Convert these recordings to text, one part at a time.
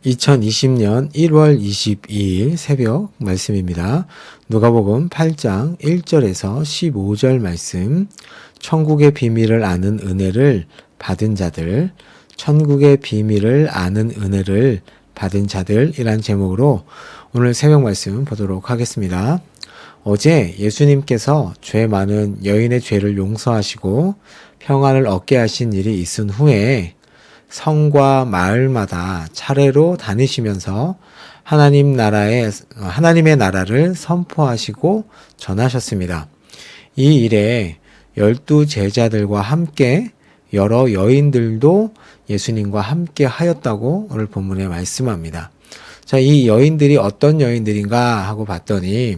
2020년 1월 22일 새벽 말씀입니다. 누가복음 8장 1절에서 15절 말씀. 천국의 비밀을 아는 은혜를 받은 자들, 천국의 비밀을 아는 은혜를 받은 자들이란 제목으로 오늘 새벽 말씀 보도록 하겠습니다. 어제 예수님께서 죄 많은 여인의 죄를 용서하시고 평안을 얻게 하신 일이 있은 후에 성과 마을마다 차례로 다니시면서 하나님의 나라를 선포하시고 전하셨습니다. 이 일에 12 제자들과 함께 여러 여인들도 예수님과 함께 하였다고 오늘 본문에 말씀합니다. 자, 이 여인들이 어떤 여인들인가 하고 봤더니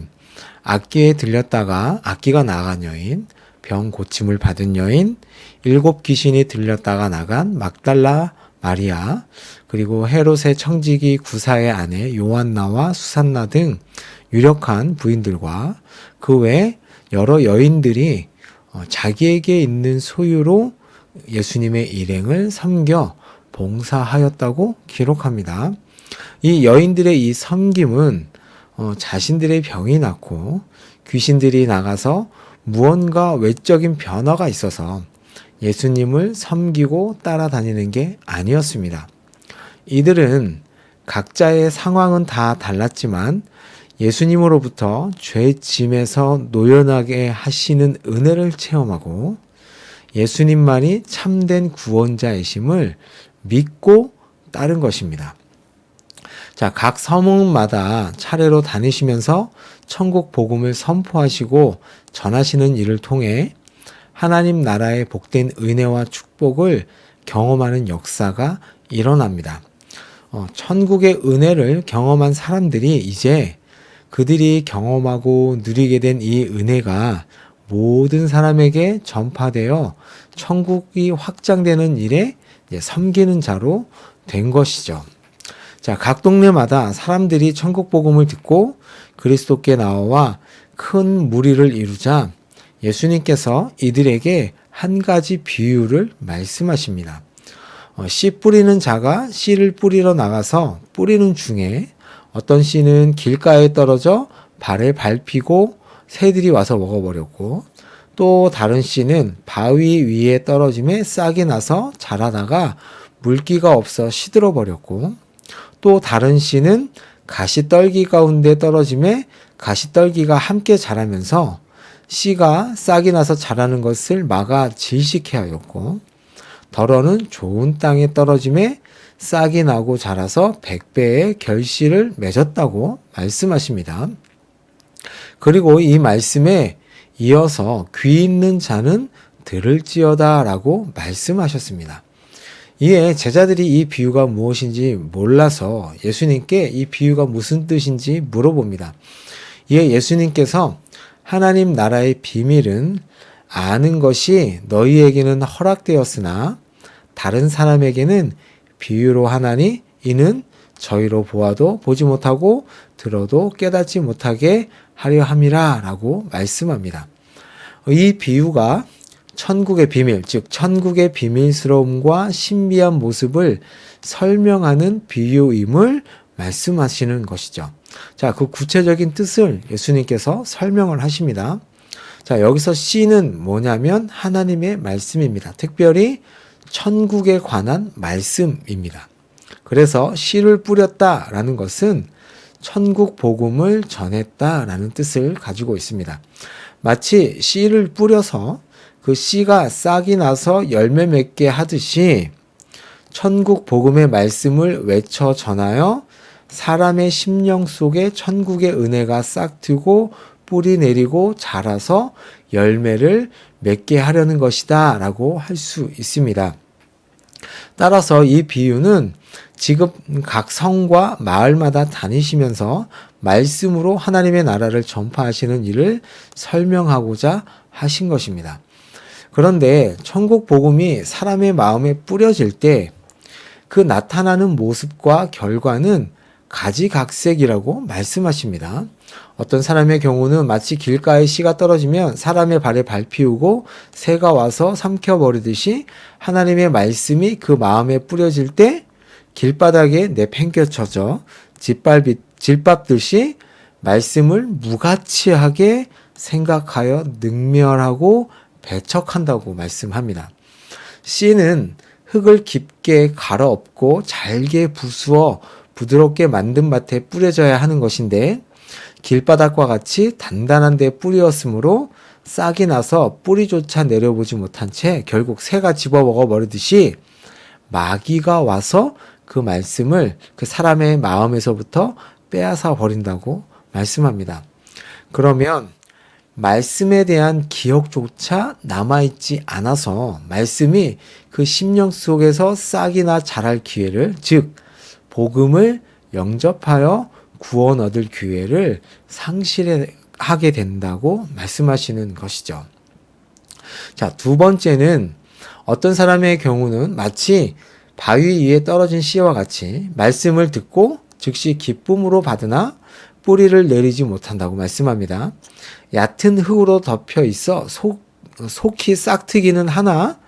악기에 들렸다가 악기가 나간 여인, 병 고침을 받은 여인, 7 귀신이 들렸다가 나간 막달라 마리아, 그리고 헤롯의 청지기 구사의 아내 요한나와 수산나 등 유력한 부인들과 그 외 여러 여인들이 자기에게 있는 소유로 예수님의 일행을 섬겨 봉사하였다고 기록합니다. 이 여인들의 이 섬김은 자신들의 병이 낫고 귀신들이 나가서 무언가 외적인 변화가 있어서 예수님을 섬기고 따라다니는 게 아니었습니다. 이들은 각자의 상황은 다 달랐지만 예수님으로부터 죄 짐에서 노연하게 하시는 은혜를 체험하고 예수님만이 참된 구원자이심을 믿고 따른 것입니다. 자, 각 서문마다 차례로 다니시면서 천국 복음을 선포하시고 전하시는 일을 통해 하나님 나라의 복된 은혜와 축복을 경험하는 역사가 일어납니다. 천국의 은혜를 경험한 사람들이 이제 그들이 경험하고 누리게 된 이 은혜가 모든 사람에게 전파되어 천국이 확장되는 일에 섬기는 자로 된 것이죠. 자, 각 동네마다 사람들이 천국 복음을 듣고 그리스도께 나와 큰 무리를 이루자 예수님께서 이들에게 한 가지 비유를 말씀하십니다. 씨 뿌리는 자가 씨를 뿌리러 나가서 뿌리는 중에 어떤 씨는 길가에 떨어져 발에 밟히고 새들이 와서 먹어버렸고, 또 다른 씨는 바위 위에 떨어짐에 싹이 나서 자라다가 물기가 없어 시들어 버렸고, 또 다른 씨는 가시떨기 가운데 떨어짐에 가시떨기가 함께 자라면서 씨가 싹이 나서 자라는 것을 막아 질식해 하였고, 덜어는 좋은 땅에 떨어짐에 싹이 나고 자라서 100배의 결실을 맺었다고 말씀하십니다. 그리고 이 말씀에 이어서 귀 있는 자는 들을지어다 라고 말씀하셨습니다. 이에 제자들이 이 비유가 무엇인지 몰라서 예수님께 이 비유가 무슨 뜻인지 물어봅니다. 이에 예수님께서 하나님 나라의 비밀은 아는 것이 너희에게는 허락되었으나 다른 사람에게는 비유로 하나니 이는 저희로 보아도 보지 못하고 들어도 깨닫지 못하게 하려 함이라 라고 말씀합니다. 이 비유가 천국의 비밀, 즉 천국의 비밀스러움과 신비한 모습을 설명하는 비유임을 말씀하시는 것이죠. 자, 그 구체적인 뜻을 예수님께서 설명을 하십니다. 자, 여기서 씨는 뭐냐면 하나님의 말씀입니다. 특별히 천국에 관한 말씀입니다. 그래서 씨를 뿌렸다라는 것은 천국 복음을 전했다라는 뜻을 가지고 있습니다. 마치 씨를 뿌려서 그 씨가 싹이 나서 열매 맺게 하듯이 천국 복음의 말씀을 외쳐 전하여 사람의 심령 속에 천국의 은혜가 싹트고 뿌리 내리고 자라서 열매를 맺게 하려는 것이다 라고 할 수 있습니다. 따라서 이 비유는 지금 각 성과 마을마다 다니시면서 말씀으로 하나님의 나라를 전파하시는 일을 설명하고자 하신 것입니다. 그런데 천국 복음이 사람의 마음에 뿌려질 때 그 나타나는 모습과 결과는 가지각색이라고 말씀하십니다. 어떤 사람의 경우는 마치 길가에 씨가 떨어지면 사람의 발에 밟히우고 새가 와서 삼켜버리듯이 하나님의 말씀이 그 마음에 뿌려질 때 길바닥에 내팽개쳐져 질밥듯이 말씀을 무가치하게 생각하여 능멸하고 배척한다고 말씀합니다. 씨는 흙을 깊게 갈아엎고 잘게 부수어 부드럽게 만든 밭에 뿌려져야 하는 것인데 길바닥과 같이 단단한 데 뿌리었으므로 싹이 나서 뿌리조차 내려보지 못한 채 결국 새가 집어먹어 버리듯이 마귀가 와서 그 말씀을 그 사람의 마음에서부터 빼앗아 버린다고 말씀합니다. 그러면 말씀에 대한 기억조차 남아있지 않아서 말씀이 그 심령 속에서 싹이나 자랄 기회를, 즉 복음을 영접하여 구원 얻을 기회를 상실하게 된다고 말씀하시는 것이죠. 자, 두 번째는 어떤 사람의 경우는 마치 바위 위에 떨어진 씨와 같이 말씀을 듣고 즉시 기쁨으로 받으나 뿌리를 내리지 못한다고 말씀합니다. 얕은 흙으로 덮여 있어 속히 싹트기는 하나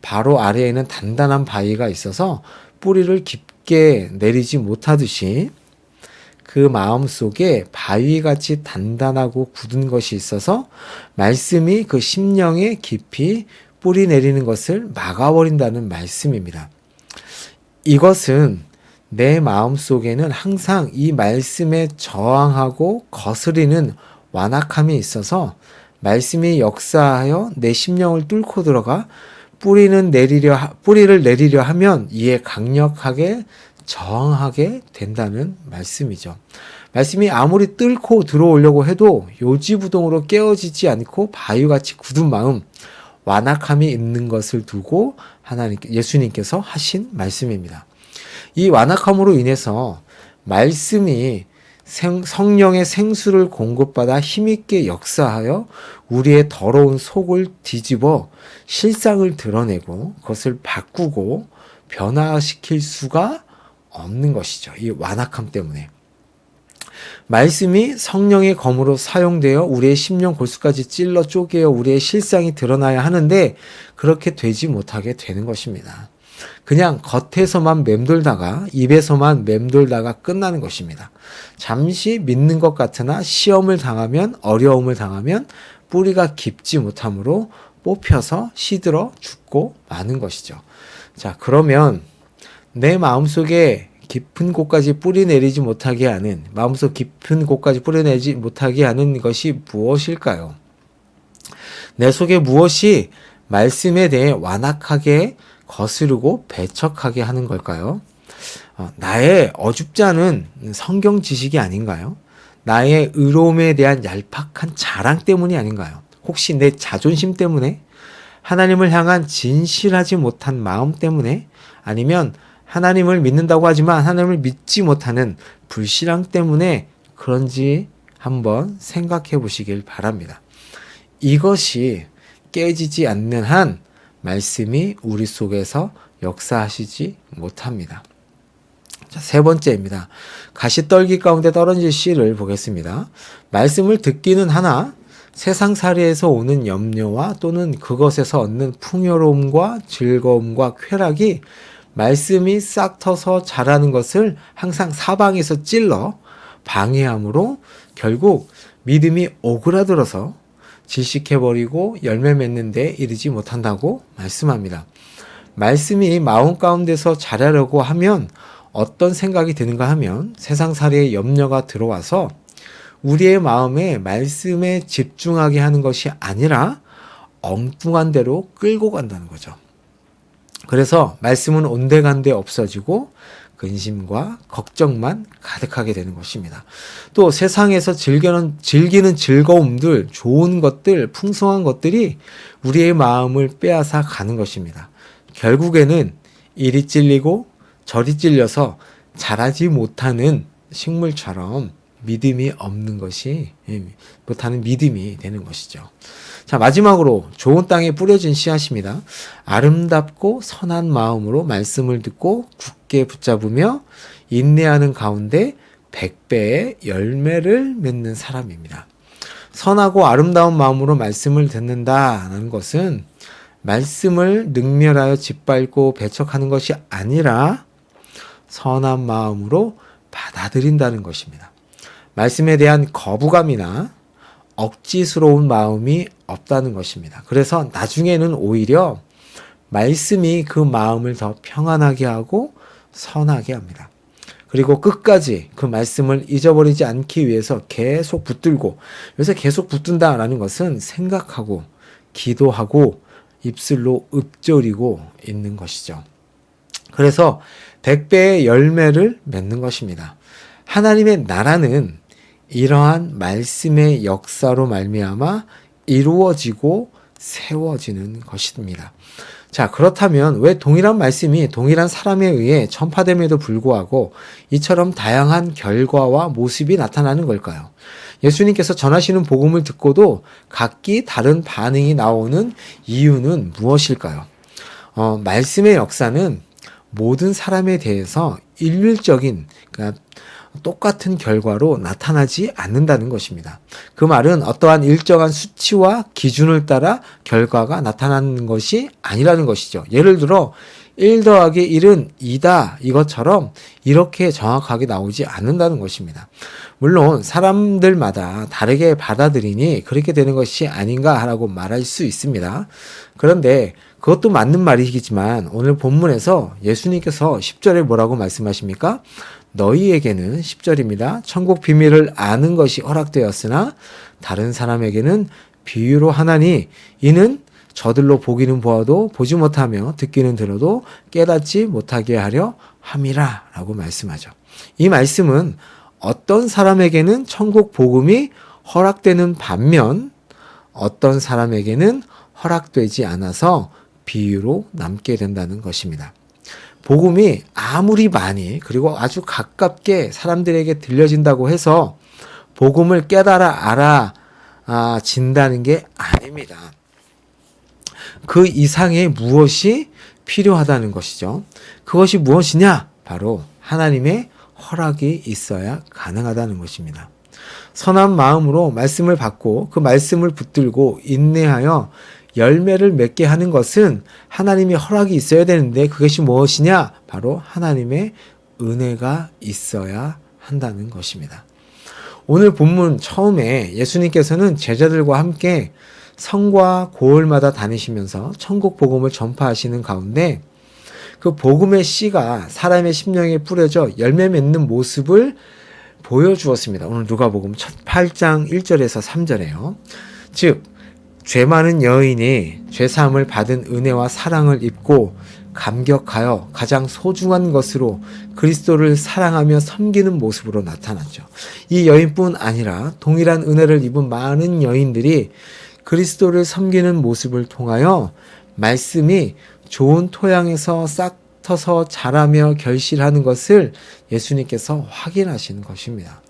바로 아래에는 단단한 바위가 있어서 뿌리를 깊게 내리지 못하듯이 그 마음 속에 바위같이 단단하고 굳은 것이 있어서 말씀이 그 심령에 깊이 뿌리 내리는 것을 막아버린다는 말씀입니다. 이것은 내 마음 속에는 항상 이 말씀에 저항하고 거스리는 완악함이 있어서 말씀이 역사하여 내 심령을 뚫고 들어가 뿌리를 내리려 하면 이에 강력하게 저항하게 된다는 말씀이죠. 말씀이 아무리 뚫고 들어오려고 해도 요지부동으로 깨어지지 않고 바위같이 굳은 마음, 완악함이 있는 것을 두고 예수님께서 하신 말씀입니다. 이 완악함으로 인해서 말씀이 성령의 생수를 공급받아 힘있게 역사하여 우리의 더러운 속을 뒤집어 실상을 드러내고 그것을 바꾸고 변화시킬 수가 없는 것이죠. 이 완악함 때문에. 말씀이 성령의 검으로 사용되어 우리의 심령 골수까지 찔러 쪼개어 우리의 실상이 드러나야 하는데 그렇게 되지 못하게 되는 것입니다. 그냥 겉에서만 맴돌다가 입에서만 맴돌다가 끝나는 것입니다. 잠시 믿는 것 같으나 시험을 당하면 어려움을 당하면 뿌리가 깊지 못하므로 뽑혀서 시들어 죽고 마는 것이죠. 자, 그러면 내 마음속에 깊은 곳까지 뿌리 내리지 못하게 하는, 마음속 깊은 곳까지 뿌리 내지 못하게 하는 것이 무엇일까요? 내 속에 무엇이 말씀에 대해 완악하게 거스르고 배척하게 하는 걸까요? 나의 어줍지 않은 성경 지식이 아닌가요? 나의 의로움에 대한 얄팍한 자랑 때문이 아닌가요? 혹시 내 자존심 때문에? 하나님을 향한 진실하지 못한 마음 때문에? 아니면 하나님을 믿는다고 하지만 하나님을 믿지 못하는 불신앙 때문에 그런지 한번 생각해 보시길 바랍니다. 이것이 깨지지 않는 한 말씀이 우리 속에서 역사하시지 못합니다. 자, 세 번째입니다. 가시떨기 가운데 떨어진 씨를 보겠습니다. 말씀을 듣기는 하나 세상살이에서 오는 염려와 또는 그것에서 얻는 풍요로움과 즐거움과 쾌락이 말씀이 싹 터서 자라는 것을 항상 사방에서 찔러 방해함으로 결국 믿음이 오그라들어서 질식해버리고 열매 맺는 데 이르지 못한다고 말씀합니다. 말씀이 마음 가운데서 자라려고 하면 어떤 생각이 드는가 하면 세상살이의 염려가 들어와서 우리의 마음에 말씀에 집중하게 하는 것이 아니라 엉뚱한 데로 끌고 간다는 거죠. 그래서 말씀은 온데간데 없어지고 근심과 걱정만 가득하게 되는 것입니다. 또 세상에서 즐기는 즐거움들, 좋은 것들, 풍성한 것들이 우리의 마음을 빼앗아 가는 것입니다. 결국에는 이리 찔리고 저리 찔려서 자라지 못하는 식물처럼 믿음이 없는 것이, 못하는 믿음이 되는 것이죠. 자, 마지막으로 좋은 땅에 뿌려진 씨앗입니다. 아름답고 선한 마음으로 말씀을 듣고 굳게 붙잡으며 인내하는 가운데 100배의 열매를 맺는 사람입니다. 선하고 아름다운 마음으로 말씀을 듣는다는 것은 말씀을 능멸하여 짓밟고 배척하는 것이 아니라 선한 마음으로 받아들인다는 것입니다. 말씀에 대한 거부감이나 억지스러운 마음이 없다는 것입니다. 그래서 나중에는 오히려 말씀이 그 마음을 더 평안하게 하고 선하게 합니다. 그리고 끝까지 그 말씀을 잊어버리지 않기 위해서 계속 붙들고, 여기서 계속 붙든다라는 것은 생각하고 기도하고 입술로 읊조리고 있는 것이죠. 그래서 100배의 열매를 맺는 것입니다. 하나님의 나라는 이러한 말씀의 역사로 말미암아 이루어지고 세워지는 것입니다. 자, 그렇다면 왜 동일한 말씀이 동일한 사람에 의해 전파됨에도 불구하고 이처럼 다양한 결과와 모습이 나타나는 걸까요? 예수님께서 전하시는 복음을 듣고도 각기 다른 반응이 나오는 이유는 무엇일까요? 말씀의 역사는 모든 사람에 대해서 일률적인, 그러니까 똑같은 결과로 나타나지 않는다는 것입니다. 그 말은 어떠한 일정한 수치와 기준을 따라 결과가 나타나는 것이 아니라는 것이죠. 예를 들어 1 더하기 1은 2다 이것처럼 이렇게 정확하게 나오지 않는다는 것입니다. 물론 사람들마다 다르게 받아들이니 그렇게 되는 것이 아닌가라고 말할 수 있습니다. 그런데 그것도 맞는 말이겠지만 오늘 본문에서 예수님께서 10절에 뭐라고 말씀하십니까? 너희에게는 10절입니다. 천국 비밀을 아는 것이 허락되었으나 다른 사람에게는 비유로 하나니 이는 저들로 보기는 보아도 보지 못하며 듣기는 들어도 깨닫지 못하게 하려 함이라 라고 말씀하죠. 이 말씀은 어떤 사람에게는 천국 복음이 허락되는 반면 어떤 사람에게는 허락되지 않아서 비유로 남게 된다는 것입니다. 복음이 아무리 많이 그리고 아주 가깝게 사람들에게 들려진다고 해서 복음을 깨달아 알아진다는 게 아닙니다. 그 이상의 무엇이 필요하다는 것이죠. 그것이 무엇이냐? 바로 하나님의 허락이 있어야 가능하다는 것입니다. 선한 마음으로 말씀을 받고 그 말씀을 붙들고 인내하여 열매를 맺게 하는 것은 하나님의 허락이 있어야 되는데 그것이 무엇이냐? 바로 하나님의 은혜가 있어야 한다는 것입니다. 오늘 본문 처음에 예수님께서는 제자들과 함께 성과 고을마다 다니시면서 천국 복음을 전파하시는 가운데 그 복음의 씨가 사람의 심령에 뿌려져 열매 맺는 모습을 보여주었습니다. 오늘 누가복음 8장 1절에서 3절에요. 즉 죄 많은 여인이 죄사함을 받은 은혜와 사랑을 입고 감격하여 가장 소중한 것으로 그리스도를 사랑하며 섬기는 모습으로 나타났죠. 이 여인뿐 아니라 동일한 은혜를 입은 많은 여인들이 그리스도를 섬기는 모습을 통하여 말씀이 좋은 토양에서 싹 터서 자라며 결실하는 것을 예수님께서 확인하시는 것입니다.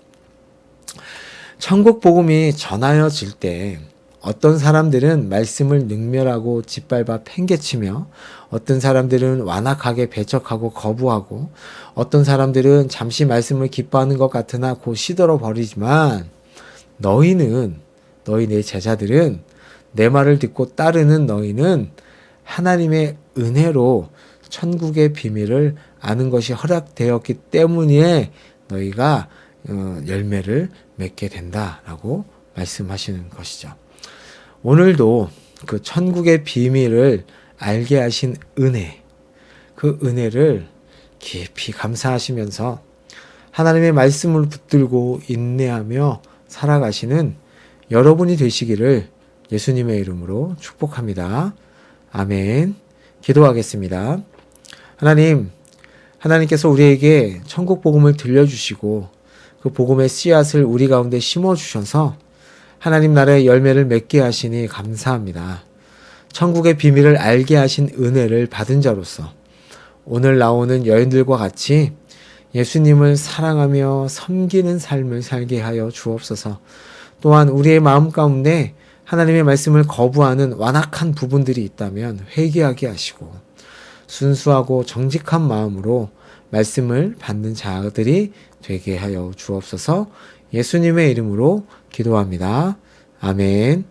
천국 복음이 전하여질 때 어떤 사람들은 말씀을 능멸하고 짓밟아 팽개치며 어떤 사람들은 완악하게 배척하고 거부하고 어떤 사람들은 잠시 말씀을 기뻐하는 것 같으나 곧 시들어 버리지만 너희 제자들은 내 말을 듣고 따르는 너희는 하나님의 은혜로 천국의 비밀을 아는 것이 허락되었기 때문에 너희가 열매를 맺게 된다라고 말씀하시는 것이죠. 오늘도 그 천국의 비밀을 알게 하신 은혜, 그 은혜를 깊이 감사하시면서 하나님의 말씀을 붙들고 인내하며 살아가시는 여러분이 되시기를 예수님의 이름으로 축복합니다. 아멘. 기도하겠습니다. 하나님께서 우리에게 천국 복음을 들려주시고 그 복음의 씨앗을 우리 가운데 심어주셔서 하나님 나라의 열매를 맺게 하시니 감사합니다. 천국의 비밀을 알게 하신 은혜를 받은 자로서 오늘 나오는 여인들과 같이 예수님을 사랑하며 섬기는 삶을 살게 하여 주옵소서. 또한 우리의 마음 가운데 하나님의 말씀을 거부하는 완악한 부분들이 있다면 회개하게 하시고 순수하고 정직한 마음으로 말씀을 받는 자들이 되게 하여 주옵소서. 예수님의 이름으로 기도합니다. 아멘.